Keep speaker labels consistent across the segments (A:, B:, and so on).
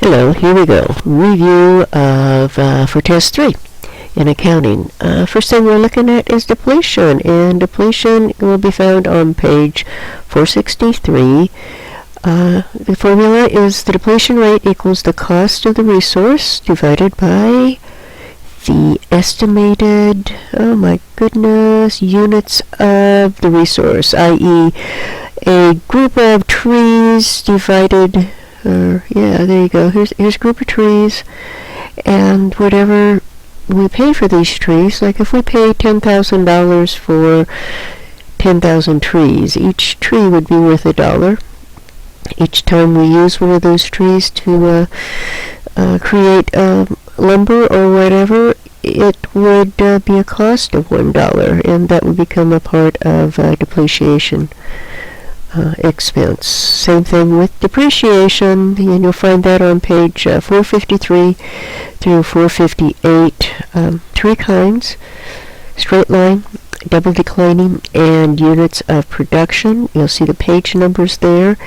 A: Hello, here we go. Review of for test 3 in accounting. First thing we're looking at is depletion, and depletion will be found on page 463. The formula is the depletion rate equals the cost of the resource divided by the estimated, oh my goodness, units of the resource, i.e. a group of trees divided, yeah, there you go, here's a group of trees, and whatever we pay for these trees, like if we pay $10,000 for 10,000 trees, each tree would be worth $1. Each time we use one of those trees to create lumber or whatever, it would be a cost of $1, and that would become a part of depreciation expense. Same thing with depreciation, and you'll find that on page 453 through 458. Three kinds: straight line, double declining, and units of production. You'll see the page numbers there.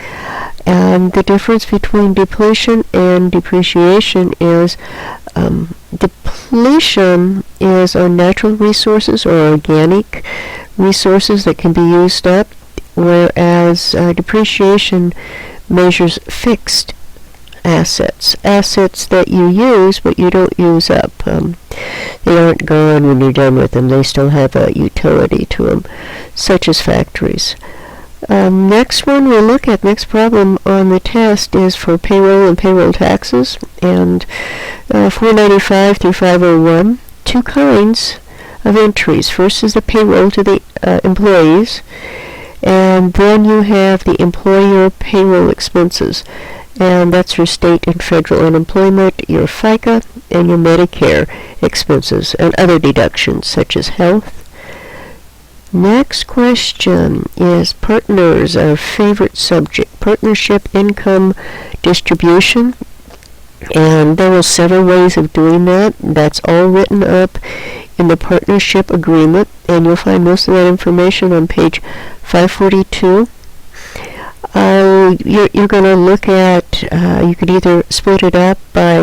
A: And the difference between depletion and depreciation is depletion is on natural resources or organic resources that can be used up, whereas depreciation measures fixed assets that you use but you don't use up. They aren't gone when you're done with them. They still have a utility to them, such as factories. Next one we'll look at, next problem on the test, is for payroll and payroll taxes, and 495 through 501. Two kinds of entries. First is the payroll to the employees, and then you have the employer payroll expenses, and that's your state and federal unemployment, your FICA, and your Medicare expenses, and other deductions such as health. Next question is partners, our favorite subject, partnership income distribution, and there are several ways of doing that. That's all written up in the partnership agreement, and you'll find most of that information on page 542. You're going to look at, you could either split it up by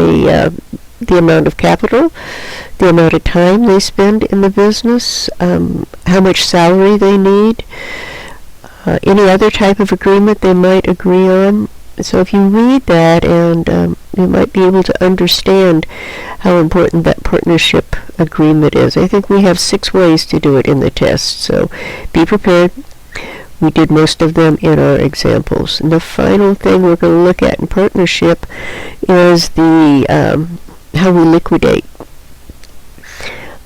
A: the amount of capital, the amount of time they spend in the business, how much salary they need, any other type of agreement they might agree on. So if you read that, and you might be able to understand how important that partnership agreement is. I think we have 6 ways to do it in the test, so be prepared. We did most of them in our examples. And the final thing we're going to look at in partnership is the how we liquidate.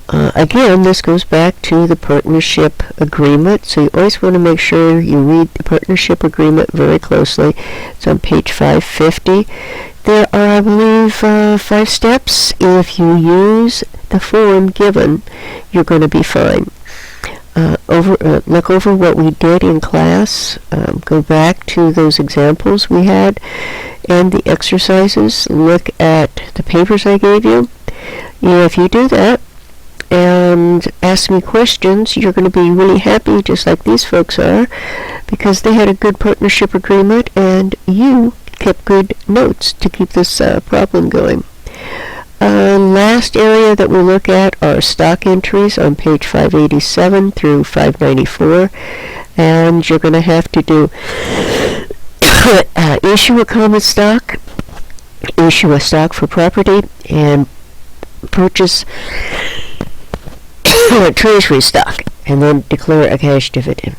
A: Again, this goes back to the partnership agreement, so you always want to make sure you read the partnership agreement very closely. It's on page 550. There are, I believe, 5 steps. If you use the form given, you're going to be fine. Look over what we did in class. Go back to those examples we had and the exercises. Look at the papers I gave you. If you do that and ask me questions, you're going to be really happy, just like these folks are, because they had a good partnership agreement and you kept good notes to keep this problem going. Last area that we look at are stock entries on page 587 through 594, and you're going to have to do issue a common stock, issue a stock for property, and purchase treasury stock, and then declare a cash dividend.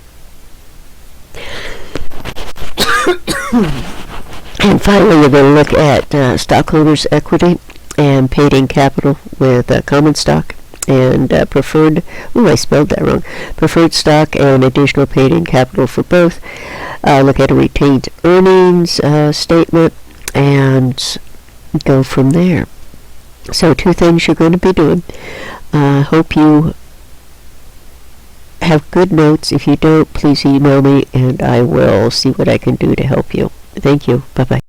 A: And finally, we're going to look at stockholders' equity and paid-in capital with common stock and preferred, I spelled that wrong, preferred stock and additional paid-in capital for both. Look at a retained earnings statement and go from there. So 2 things you're going to be doing. Hope you have good notes. If you don't, please email me and I will see what I can do to help you. Thank you. Bye-bye.